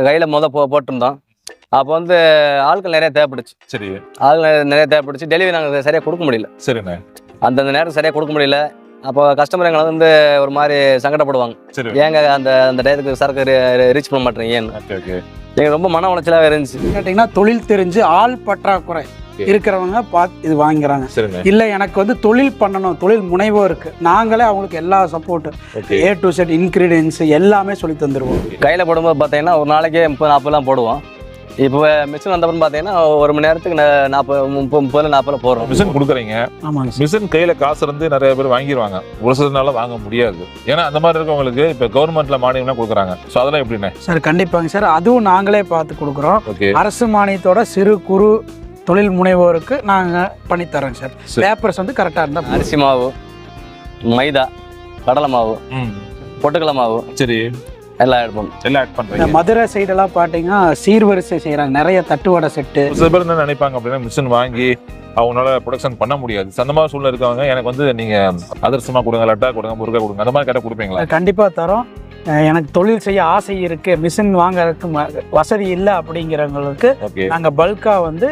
கையில் போட்டிருந்தோம். அப்போ வந்து ஆட்கள் நிறைய தேவைப்படுச்சு. சரி. ஆட்கள் நிறைய தேவைப்படுச்சு. டெலிவரி நாங்கள் சரியாக கொடுக்க முடியல. சரிண்ணே. அந்தந்த நேரம் சரியாக கொடுக்க முடியல. அப்போ கஸ்டமர் எங்களை வந்து ஒரு மாதிரி சங்கடப்படுவாங்க. சரி. ஏங்க அந்த டயத்துக்கு சரக்கு ரீச் பண்ண மாட்டேறீங்கன்னு. Okay okay. எங்களுக்கு ரொம்ப மன உளைச்சலாக இருந்துச்சு. கேட்டிங்கன்னா தொழில் தெரிஞ்சு ஆள் பற்றாக்குறை இருக்கிறவங்க பார்த்து இது வாங்கிக்கிறாங்க. இல்லை எனக்கு வந்து தொழில் பண்ணணும், தொழில் முனைவோருக்கு நாங்களே அவங்களுக்கு எல்லா support A to Z ingredients எல்லாமே சொல்லி தந்துடுவோம். கையில் போடும்போது பார்த்தீங்கன்னா ஒரு நாளைக்கு 30-40 போடுவோம். இப்போ மிஷின் வந்தப்பறம் பார்த்தீங்கன்னா ஒரு மணி நேரத்துக்கு 30-40 போடுறோம். மிஷின் கொடுக்குறீங்க. ஆமாங்க. மிஷின் கையில் காசு இருந்து நிறைய பேர் வாங்கிடுவாங்க. ஒரு சிலனால வாங்க முடியாது. ஏன்னா அந்த மாதிரி இருக்கவங்களுக்கு இப்போ கவர்மெண்ட்ல மானியம்லாம் கொடுக்குறாங்க. ஸோ அதெல்லாம் எப்படிண்ணே? சார் கண்டிப்பாங்க சார், அதுவும் நாங்களே பார்த்து கொடுக்குறோம். அரசு மானியத்தோட சிறு குறு தொழில் முனைவோருக்கு நாங்கள் பண்ணித்தரோங்க சார். பேப்பர்ஸ் வந்து கரெக்டாக இருந்தால். அரிசி மாவு, மைதா, கடலை மாவு, பொட்டுக்கடலை மாவு, சரி, எல்லாம் எடுப்போம். எல்லாம் ஆட் பண்ணுறீங்க. மதுரை சைடெல்லாம் பார்த்தீங்கன்னா சீர்வரிசை செய்கிறாங்க, நிறைய தட்டுவடை செட்டு. சில பேர் என்ன நினைப்பாங்க அப்படின்னா மிஷின் வாங்கி அவங்களால ப்ரொடக்ஷன் பண்ண முடியாது. அந்த மாதிரி சூழ்நிலை இருக்கவங்க எனக்கு வந்து நீங்கள் அதிரசமாக கொடுங்க, லட்டா கொடுங்க, முருகா கொடுங்க, அந்த மாதிரி கேட்டால் கொடுப்பீங்களா? கண்டிப்பாக தரோம். எனக்கு தொழில் செய்ய ஆசை இருக்கு, மிஷின் வாங்கறதுக்கு வசதி இல்லை அப்படிங்கிறவங்களுக்கு நாங்கள் பல்காக வந்து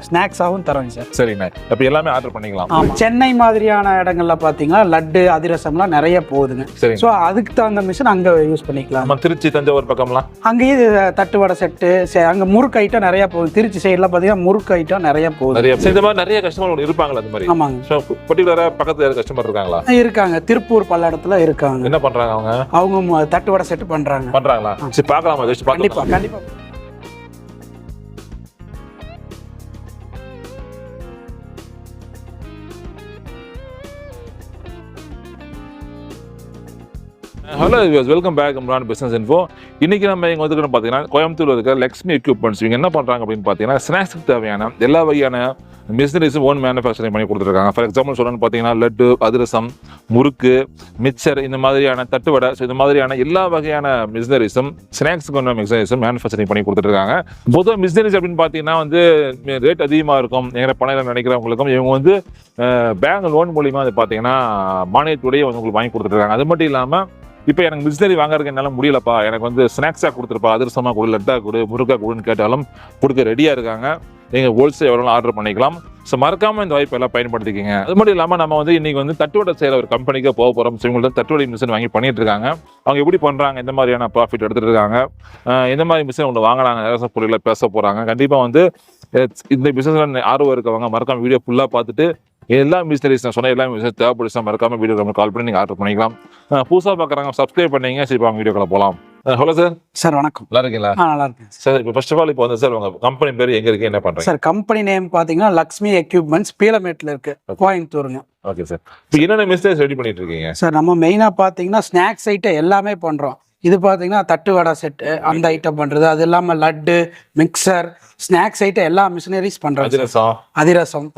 ஸ்நாக்ஸாகவும் தரோங்க சார். சரிண்ணே. அப்போ எல்லாமே ஆர்டர் பண்ணிக்கலாம். ஆமாம். சென்னை மாதிரியான இடங்கள்ல பார்த்தீங்கன்னா லட்டு அதிரசம்லாம் நிறைய போகுதுங்க. சரி. ஸோ அதுக்கு தகுந்த மிஷின் அங்கே யூஸ் பண்ணிக்கலாம். நம்ம திருச்சி தஞ்சாவூர் பக்கம்லாம் அங்கேயே தட்டுவடை செட்டு, அங்கே முறுக்கு ஐட்டம் நிறைய போகுது. திருச்சி சைட்லாம் பார்த்தீங்கன்னா முறுக்கு ஐட்டம் நிறைய போகுது. நிறைய இந்த மாதிரி நிறைய கஸ்டமர் இருப்பாங்களா? அந்த மாதிரி. ஆமாங்க. ஸோ பர்டிகுலராக பக்கத்தில் யாரும் கஸ்டமர் இருக்காங்களா? இருக்காங்க. திருப்பூர் பல்லடத்துல இருக்காங்க. என்ன பண்றாங்க அவங்க? அவங்க தட்டுவடை செட் பண்றாங்களா? சரி, பார்க்கலாமா? கண்டிப்பா கண்டிப்பா. Hello viewers, welcome back Imran business info. இன்னைக்கு நம்ம இங்கே வந்துக்கிறோம் பார்த்தீங்கன்னா கோயம்புத்தூர் இருக்கிற லக்ஷ்மி எக்யூப்மெண்ட்ஸ். இவங்க என்ன பண்ணுறாங்க அப்படின்னு பார்த்தீங்கன்னா ஸ்நாக்ஸுக்கு தேவையான எல்லா வகையான மிஷினரிஸும் ஓன் மேனுஃபேக்சரிங் பண்ணி கொடுத்துருக்காங்க. ஃபார் எக்ஸாம்பிள் சொல்லணும்னு பார்த்தீங்கன்னா லட்டு, அதிரசம், முறுக்கு, மிக்சர், இந்த மாதிரியான தட்டுவடை, ஸோ இந்த மாதிரியான எல்லா வகையான மிஷினரிஸும் ஸ்நாக்ஸுக்கு ஒன்று மிஷினரிஸும் மேனுஃபேக்சரிங் பண்ணி கொடுத்துருக்காங்க. பொதுவாக மிஷினரிஸ் அப்படின்னு பார்த்தீங்கன்னா வந்து ரேட் அதிகமாக இருக்கும். எங்களை பணம் நினைக்கிறவங்களுக்கும் இவங்க வந்து பேங்க் லோன் மூலியமாக அது பார்த்தீங்கன்னா மானியத்துடைய வந்து உங்களுக்கு வாங்கி கொடுத்துருக்காங்க. அது மட்டும் இல்லாமல் இப்போ எனக்கு மிஷினரி வாங்குறதுக்கு என்னால் முடியலப்பா, எனக்கு வந்து ஸ்நாக்ஸாக கொடுத்துருப்பா, அதிரசமாக கொடு, லட்டா கொடு, முருகா கொடுன்னு கேட்டாலும் கொடுக்க ரெடியாக இருக்காங்க. நீங்கள் ஹோல்சேல் எவ்வளோ ஆர்டர் பண்ணிக்கலாம். ஸோ மறக்காமல் இந்த வாய்ப்பு எல்லாம் பயன்படுத்திக்கிங்க. அது மட்டும் இல்லாமல் நம்ம வந்து இன்றைக்கி வந்து தட்டுவடை செய்கிற ஒரு கம்பெனிக்கு போக போகிறோம். ஸோ இவங்கள்ட்ட தட்டுவடை மிஷின் வாங்கி பண்ணிட்டு இருக்காங்க. அவங்க எப்படி பண்ணுறாங்க, எந்த மாதிரியான ப்ராஃபிட் எடுத்துகிட்டு இருக்காங்க, எந்த மாதிரி மிஷின் உங்களை வாங்கினாங்க, நிறைய பொருளில் பேச போகிறாங்க. கண்டிப்பாக வந்து இந்த பிஸ்னஸில் ஆர்வம் இருக்கவங்க மறக்காமல் வீடியோ ஃபுல்லாக பார்த்துட்டு எல்லா மிஷினரிஸ் நான் சொன்ன எல்லா மிஷினரி தேவைப்படுச்சா மறக்காமல் வீடியோ நம்ம கால் பண்ணி நீங்கள் ஆர்டர் பண்ணிக்கலாம். புதுசாக பார்க்குறாங்க, சப்ஸ்கிரைப் பண்ணீங்க. சரி, அவங்க வீடியோக்களை போகலாம். Hello sir. சார் வணக்கம். நல்லா இருக்கீங்களா? நல்லா இருக்கேன் சார். இப்போ ஃபர்ஸ்ட் ஆஃப் ஆல் இப்போ வந்து சார் உங்கள் கம்பெனி பேர் எங்கே இருக்குது, என்ன பண்ணுறீங்க? சார் கம்பெனி நேம் பார்த்தீங்கன்னா லக்ஷ்மி எக்யூப்மெண்ட்ஸ், பீலமேட்டில் இருக்கு, கோயம்புத்தூருங்க. Okay sir. இப்போ என்னென்ன மிஷினரிஸ் ரெடி பண்ணிட்டு இருக்கீங்க? சார் நம்ம மெயினாக பார்த்தீங்கன்னா ஸ்நாக்ஸ் ஐட்டம் எல்லாமே பண்ணுறோம். இது பார்த்தீங்கன்னா தட்டு வடை செட்டு அந்த ஐட்டம் பண்ணுறது, அது இல்லாமல் லட்டு, மிக்சர், ஸ்நாக்ஸ் ஐட்டம் எல்லா மிஷினரிஸ் பண்ணுறோம். அதிரசம்,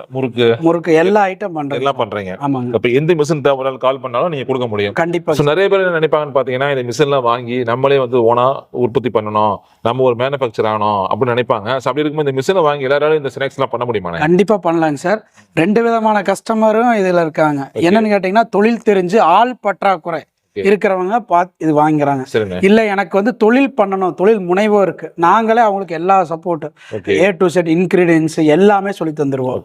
முறுக்கு எல்லா ஐட்டம் பண்ணுறோம். எல்லாம் பண்ணுறீங்க. ஆமாங்க. இப்போ எந்த மிஷின் தேவையான கால் பண்ணாலும் நீங்கள் கொடுக்க முடியும். கண்டிப்பாக. ஸோ நிறைய பேர் என்ன நினைப்பாங்கன்னு பார்த்தீங்கன்னா இந்த மிஷின்லாம் வாங்கி நம்மளே வந்து ஓனாக உற்பத்தி பண்ணணும், நம்ம ஒரு மேனுஃபேக்சர் ஆகணும் அப்படின்னு நினைப்பாங்க. ஸோ அப்படி இருக்கும்போது இந்த மிஷினை வாங்கி எல்லாராலும் இந்த ஸ்நாக்ஸ்லாம் பண்ண முடியுமா? கண்டிப்பாக பண்ணலாங்க சார். 2 விதமான கஸ்டமரும் இதில் இருக்காங்க. என்னன்னு கேட்டிங்கன்னா தொழில் தெரிஞ்சு ஆள் பற்றாக்குறை இருக்கிறவங்க பார்த்து இது வாங்கிக்கிறாங்க. இல்லை எனக்கு வந்து தொழில் பண்ணணும், தொழில் முனைவோருக்கு நாங்களே அவங்களுக்கு எல்லா support A to Z ingredients எல்லாமே சொல்லி தந்துடுவோம்.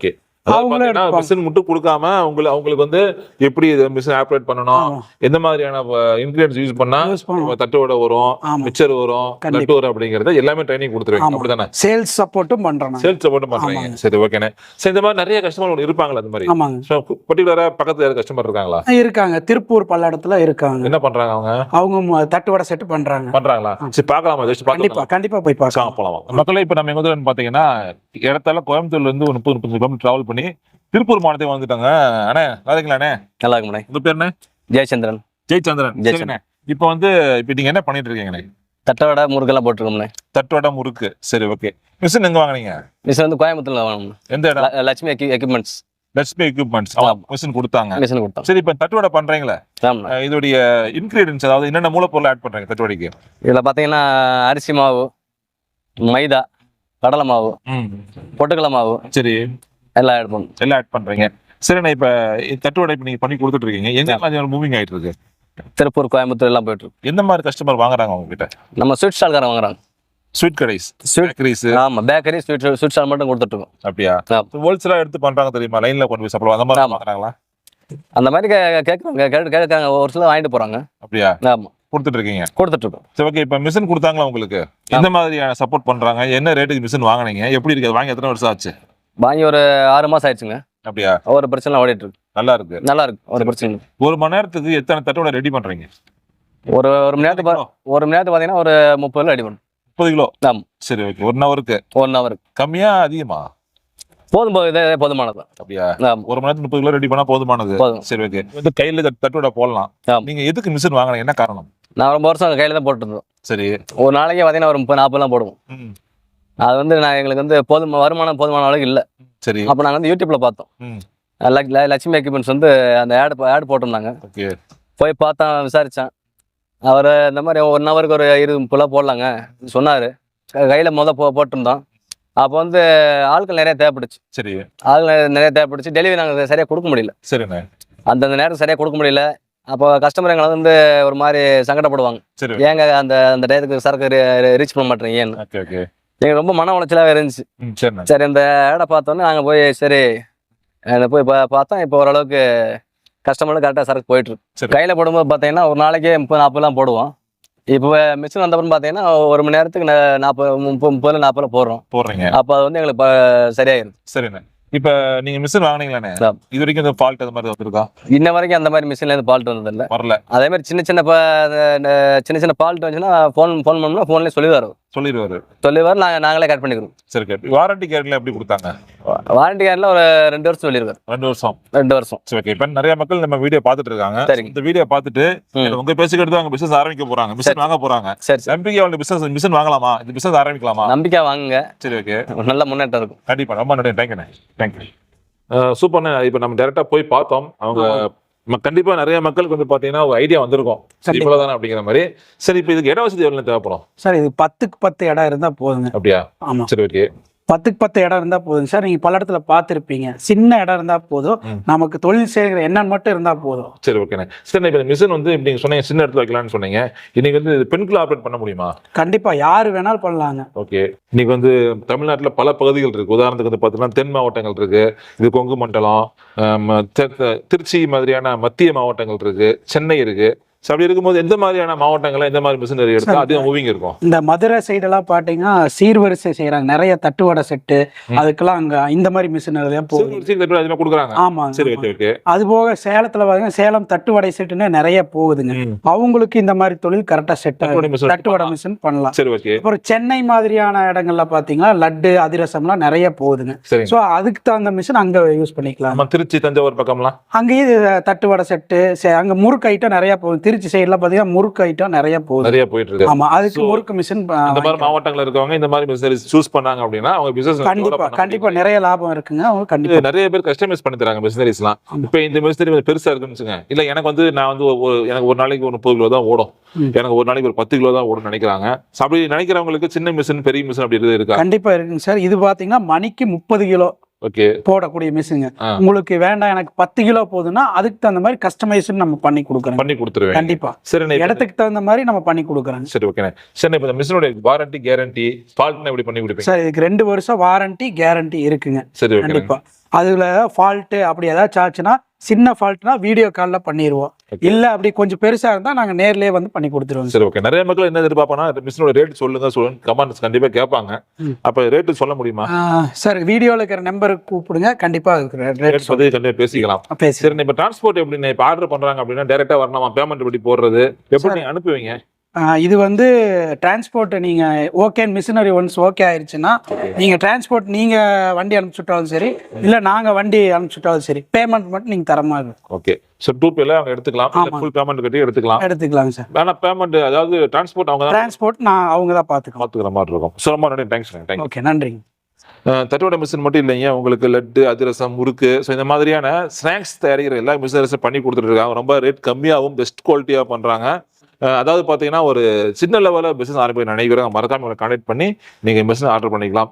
மிஷின் மட்டும் கொடுக்காம அவங்களுக்கு வந்து எப்படி மிஷின் ஆப்ரேட் பண்ணணும், எந்த மாதிரியான இன்கிரிடியன்ஸ் யூஸ் பண்ணா தட்டோட வரும், மிக்சர் வரும், லட்டு வரும் அப்படிங்கறத எல்லாமே ட்ரைனிங் கொடுத்துருவீங்க. அப்படிதானே? சேல்ஸ் சப்போர்ட்டும் பண்றோம். பண்றீங்க. சரி, ஓகேண்ணே. சரி, இந்த மாதிரி நிறைய கஸ்டமர் இருப்பாங்களா? அந்த மாதிரி. ஆமாங்க. பர்டிகுலரா பக்கத்துல யாரும் கஸ்டமர் இருக்காங்களா? இருக்காங்க. திருப்பூர் பல்லடத்துல இருக்காங்க. என்ன பண்றாங்க அவங்க தட்டுவடை செட் பண்றாங்களா? சரி, பார்க்கலாமா? கண்டிப்பா போய் பார்க்கலாம். போலாம். மக்களே, இப்ப நம்ம எங்க வந்து பாத்தீங்கன்னா இடத்தால கோயம்புத்தூர்ல இருந்து 30-35 கிலோமீட்டர் டிராவல் பண்ணி திருப்பூர் மாவட்டத்தை வந்துட்டாங்க. அண்ணே நல்லா இருக்கீங்களா? நல்லா இருக்குண்ணே. உங்க பேர் என்ன? ஜெயச்சந்திரன். ஜெயச்சந்திரன். இப்போ வந்து நீங்க என்ன பண்ணிட்டு இருக்கீங்க? தட்டவடை முறுக்கெல்லாம் போட்டுருக்கோம்ண்ணே. தட்டோட முறுக்கு. சரி, ஓகே. மிஷின் எங்க வாங்குனீங்க? மிஷின் வந்து கோயம்புத்தூர்ல வாங்கணும். எந்த இடம்? Lakshmi equipments. Lakshmi equipments machine கொடுத்தாங்க. சரி, இப்போ தட்டோட பண்றீங்களா? இதோடைய இன்கிரீடியன்ஸ், அதாவது என்னென்ன மூலப்பொருள் ஆட் பண்றீங்க தட்டோடைக்கு? இதுல பாத்தீங்கன்னா அரிசி மாவு, மைதா, கடலை மாவு, பொட்டுக்கடலை மாவு, சரி, எல்லாம் ஆட் பண்றீங்க. சரி, நான் இப்ப தட்டுவடை நீங்க பண்ணி கொடுத்துட்டு இருக்கீங்க. எங்க மூவிங் ஆயிட்டு இருக்கு? திருப்பூர், கோயம்புத்தூர் எல்லாம் போயிட்டு இருக்கு. எந்த மாதிரி கஸ்டமர் வாங்குறாங்க உங்ககிட்ட? நம்ம ஸ்வீட் ஸ்டால்காரங்க வாங்குறாங்க. ஸ்வீட் கடைஸ், பேக்கரிஸ். ஆமா, பேக்கரி, ஸ்வீட் ஸ்டால் மட்டும் கொடுத்துட்டு இருக்கோம். அப்படியா? ஹோல்சேலா எடுத்து பண்றாங்க தெரியுமா? லைன்ல கொண்டு போய் சப்ளை அந்த மாதிரி வாங்குறாங்களா? அந்த மாதிரி கேட்கறாங்க, ஒரு சில வாங்கிட்டு போறாங்க. அப்படியா? ஆமா, கொடுத்துட்டு இருக்கீங்க. கொடுத்துட்டு இருக்கோம். சரி, ஓகே. இப்போ மிஷின் கொடுத்தாங்களா உங்களுக்கு? எந்த மாதிரியான சப்போர்ட் பண்றாங்க? என்ன ரேட்டுக்கு மிஷின் வாங்குனீங்க? எப்படி இருக்கு? வாங்கி எத்தனை வருஷம் ஆச்சு? வாங்கி ஒரு 6 மாசம் ஆயிடுச்சுங்க. அப்படியா? ஒரு பிரச்சனை ஓடிட்டு இருக்கு. நல்லா இருக்கு. நல்லா இருக்கு, ஒரு பிரச்சனை இல்லை. ஒரு மணி நேரத்துக்கு எத்தனை தட்டோட ரெடி பண்றீங்க? ஒரு மணி நேரத்துக்கு பாத்தீங்கன்னா ஒரு 30 கிலோ ரெடி பண்ணும். 30 கிலோ? ஆமா. சரி, ஓகே. 1 ஹவருக்கு? 1 ஹவருக்கு. கம்மியா அதிகமா? போதுமானது. அப்படியா? ஒரு மணி நேரத்துக்கு 30 கிலோ ரெடி பண்ணா போதுமானது. சரி, ஓகே. வந்து கையில தட்டோட போடலாம். நீங்க எதுக்கு மிஷின் வாங்கினீங்க? என்ன காரணம்? நான் ரொம்ப வருஷம் கையில தான் போட்டு இருந்தோம். சரி. ஒரு நாளைக்கு பாத்தீங்கன்னா ஒரு 30-40 போடுவோம். அது வந்து எங்களுக்கு வந்து வருமானம் போதுமான அளவுக்கு இல்ல. சரி. அப்ப நாங்க வந்து யூடியூப்ல பார்த்தோம். லட்சுமி எக்யூப்மெண்ட்ஸ் வந்து அந்த ஆட் போட்டிருந்தாங்க. போய் பார்த்தா விசாரிச்சேன். அவர் இந்த மாதிரி 1 ஹவருக்கு ஒரு 20-30 போடலாங்க சொன்னாரு. கையில போட்டிருந்தோம். அப்போ வந்து ஆட்கள் நிறைய தேவைப்படுச்சு. சரி. ஆட்கள் நிறைய தேவைப்படுச்சு. டெலிவரி நாங்கள் சரியா கொடுக்க முடியல. சரிண்ணே. அந்தந்த நேரத்துக்கு சரியா கொடுக்க முடியல. அப்போ கஸ்டமர் எங்களை வந்து ஒரு மாதிரி சங்கடப்படுவாங்க. ஏங்க அந்த டயத்துக்கு சரக்கு ரீச் பண்ண மாட்டேங்க ஏன்னு. எங்களுக்கு ரொம்ப மன உளைச்சலாகவே இருந்துச்சு. சரி, இந்த ஆடை பார்த்தோன்னே நாங்கள் போய் சரி போய் பார்த்தோம். இப்போ ஓரளவுக்கு கஸ்டமருக்கு கரெக்டாக சரக்கு போயிட்டு இருக்கு. கையில் போடும்போது பார்த்தீங்கன்னா ஒரு நாளைக்கு 30-40 போடுவோம். இப்போ மிஷின் வந்தப்பறம் பார்த்தீங்கன்னா ஒரு மணி நேரத்துக்கு 30-40 போடுறீங்க. அப்போ அது வந்து எங்களுக்கு சரியாயிருது. சரிண்ணே. இப்ப நீங்க மிஷின் வாங்கினீங்களானே, இது வரைக்கும் இந்த ஃபால்ட் அந்த மாதிரி வந்துருக்கா? இன்ன வரைக்கும் அந்த மாதிரி மிஷின்ல இருந்து ஃபால்ட் வந்தது இல்ல. வரல. அதே மாதிரி சின்ன சின்ன ஃபால்ட் வந்துச்சுன்னா ஃபோன் பண்ணோம்னா ஃபோன்லயே சொல்லிடுவாரு. நாங்களே கட் பண்ணிக்கிறோம். சரி. வாரண்டி கேரண்டி எப்படி கொடுத்தாங்க? வாரண்டி கேரண்டி ஒரு 2 வருஷம் சொல்லிருக்காரு. 2 வருஷம். சரி, ஓகே. இப்ப நிறைய மக்கள் நம்ம வீடியோ பார்த்துட்டு இருக்காங்க. இந்த வீடியோ பார்த்துட்டு உங்க பேசிக்கிட்டு அவங்க பிசினஸ் ஆரம்பிக்க போறாங்க, மிஷின் வாங்க போறாங்க. நம்பிக்கை அவங்க மிஷின் வாங்கலாமா? இந்த பிசினஸ் ஆரம்பிக்கலாமா? நம்பிக்கை வாங்குங்க. சரி, ஓகே. நல்ல முன்னேற்றம் இருக்கும். கண்டிப்பா. ரொம்ப நன்றி. தேங்க்யூ. சூப்பர்ண்ணே. இப்ப நம்ம டைரக்டா போய் பார்த்தோம். அவங்க கண்டிப்பா நிறைய மக்களுக்கு வந்து பாத்தீங்கன்னா ஒரு ஐடியா வந்திருக்கும் இவ்வளவுதானே அப்படிங்கிற மாதிரி. சரி, இப்ப இதுக்கு இட வசதி எவ்வளவு தேவைப்படும்? சார், இது 10க்கு 10 இடம் இருந்தா போதுங்க. அப்படியா? ஆமா. சரி, ஓகே. 10க்கு 10 இடம் இருந்தா போதுங்க சார். நீங்க பல இடத்துல பார்த்துருப்பீங்க. சின்ன இடம் இருந்தா போதும், நமக்கு தொழில் செய்கிற எண்ணம் மட்டும் இருந்தா போதும். சரி, ஓகேண்ணே. சரி, இப்ப மிஷின் வந்து இப்படி நீங்க சொன்னீங்க சின்ன இடத்துல வைக்கலாம்னு சொன்னீங்க. இன்னைக்கு வந்து பெண்கள் ஆப்ரேட் பண்ண முடியுமா? கண்டிப்பா, யாரு வேணாலும் பண்ணலாங்க. ஓகே. இன்னைக்கு வந்து தமிழ்நாட்டுல பல பகுதிகள் இருக்கு. உதாரணத்துக்கு வந்து பாத்தீங்கன்னா தென் மாவட்டங்கள் இருக்கு, இது கொங்கு மண்டலம், திருச்சி மாதிரியான மத்திய மாவட்டங்கள் இருக்கு, சென்னை இருக்கு. அப்படி இருக்கும்போது எந்த மாதிரியான மாவட்டங்கள்ல எந்த மாதிரி மிஷினரி எடுத்தா அதிகம் மூவிங் இருக்கும்? இந்த மதுரை சைடெல்லாம் பாத்தீங்கன்னா சீர்வரிசை செய்யறாங்க, நிறைய தட்டுவடை செட்டு, அதுக்கெல்லாம் அங்க இந்த மாதிரி மிஷினரி கொடுக்குறாங்க. ஆமா. அது போக சேலத்துல பாத்தீங்கன்னா சேலம் தட்டுவடை செட்டுன்னு நிறைய போகுதுங்க. அவங்களுக்கு இந்த மாதிரி தொழில் கரெக்டா செட் தட்டுவடை மிஷின் பண்ணலாம். அப்புறம் சென்னை மாதிரியான இடங்கள்ல பாத்தீங்கன்னா லட்டு அதிரசம்லாம் நிறைய போகுதுங்க. சோ அதுக்கு தகுந்த மிஷின் அங்க யூஸ் பண்ணிக்கலாம். திருச்சி தஞ்சாவூர் பக்கம்லாம் அங்கேயே தட்டுவடை செட்டு, அங்க முறுக்கு ஐட்டம் நிறைய போகுது. திருச்சி சைடுல பாத்தீங்கன்னா முறுக்கு ஐட்டம் நிறைய போயிட்டு இருக்கு. ஆமா, அதுக்கு முறுக்கு மிஷின் இந்த மாதிரி மாவட்டங்கள்ல இருக்கவங்க இந்த மாதிரி மிஷினரி சூஸ் பண்ணாங்க அப்படின்னா அவங்க பிசினஸ் கண்டிப்பா நிறைய லாபம் இருக்குங்க. அவங்க கண்டிப்பா நிறைய பேர் கஸ்டமைஸ் பண்ணி தராங்க மிஷினரிஸ்லாம். இப்போ இந்த மிஷினரி பெருசா இருக்குன்னு வச்சுங்க, இல்ல எனக்கு வந்து நான் வந்து எனக்கு ஒரு நாளைக்கு ஒரு 30 கிலோ தான் ஓடும், எனக்கு ஒரு நாளைக்கு ஒரு 10 கிலோ தான் ஓடும் நினைக்கிறாங்க. அப்படி நினைக்கிறவங்களுக்கு சின்ன மிஷின் பெரிய மிஷின் அப்படி இருக்கா? கண்டிப்பா இருக்குங்க சார். இது பாத்தீங்கன்னா மணிக்கு 30 கிலோ போடக்கூடிய மிஷினுங்க. உங்களுக்கு வேண்டாம் எனக்கு 10 கிலோ போதுன்னா அதுக்கு தகுந்த மாதிரி கஸ்டமைசேஷன் நம்ம பண்ணி கொடுத்துருவேன். கண்டிப்பா. சரி, இடத்துக்கு தகுந்த மாதிரி நம்ம பண்ணி கொடுக்குறோம். சரி, ஓகே. சரி, இப்போ மிஷினோட வாரண்டி கேரண்டி ஃபால்ட்னா எப்படி பண்ணி கொடுப்பீங்க? சார், இதுக்கு 2 வருஷம் வாரண்டி கேரண்டி இருக்குங்க. சரி, கண்டிப்பா. அதுல ஃபால்ட் அப்படி ஏதாச்சும் ஆச்சுன்னா, சின்ன ஃபால்ட்னா வீடியோ கால்ல பண்ணிடுவோம். இல்ல அப்படி கொஞ்சம் பெருசா இருந்தா நாங்க நேர்லயே வந்து பண்ணி கொடுத்துருவோம். சரி, ஓகே. நிறைய மக்கள் என்ன எதிர்பார்ப்பாங்கன்னா மிஷினோட ரேட் சொல்லுங்க கமெண்ட்ஸ் கண்டிப்பா கேட்பாங்க. அப்ப ரேட் சொல்ல முடியுமா? சார், வீடியோல இருக்கிற நம்பருக்கு கூப்பிடுங்க, கண்டிப்பா ரேட் பத்தி கண்டிப்பா பேசிக்கலாம். சரி, இப்ப டிரான்ஸ்போர்ட் எப்படி இப்ப ஆர்டர் பண்றாங்க அப்படின்னா டைரக்டா வரணுமா? பேமெண்ட் எப்படி போடுறது? எப்படி நீங்க அனுப்புவீங்க? இது வந்து டிரான்ஸ்போர்ட் நீங்க ஓகே மிஷினரி ஒன்ஸ் ஓகே ஆயிடுச்சுன்னா நீங்க டிரான்ஸ்போர்ட் நீங்க வண்டி அனுப்பிச்சுட்டாலும் சரி, இல்ல நாங்க வண்டி அனுப்பிச்சுட்டாலும் சரி, பேமெண்ட் மட்டும் நீங்க தர மாதிரி இருக்கும். ஓகே. சோ 2Pல அவங்க எடுத்துக்கலாம், ஃபுல் பேமெண்ட் கட்டி எடுத்துக்கலாம் சார். ஆனா பேமெண்ட் அதாவது டிரான்ஸ்போர்ட் அவங்க தான் பாத்துக்கிற மாதிரி இருக்கும். சோ ரொம்ப நன்றி. தேங்க்ஸ். ஓகே, நன்றி. தட்டுவடை மிஷின் மட்டும் இல்லைங்க, உங்களுக்கு லட்டு அதிரசம் முறுக்கு ஸோ இந்த மாதிரியான ஸ்நாக்ஸ் தயாரிக்கிற எல்லா மிஷினரிஸும் பண்ணி கொடுத்துட்டு இருக்காங்க. ரொம்ப ரேட் கம்மியாகவும் பெஸ்ட் குவாலிட்டியாக பண்றாங்க. அதாவது பார்த்தீங்கன்னா ஒரு சின்ன லெவலில் பிஸ்னஸ் ஆரம்பிக்க நினைக்கிறோம், மறக்காம உங்களை கான்டெக்ட் பண்ணி நீங்கள் பிஸ்னஸ் ஆர்டர் பண்ணிக்கலாம்.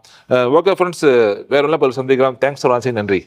ஓகே ஃப்ரெண்ட்ஸ், வேற ஒன்றும் சந்திக்கலாம். தேங்க்ஸ் ஃபார் வாட்சிங். நன்றி.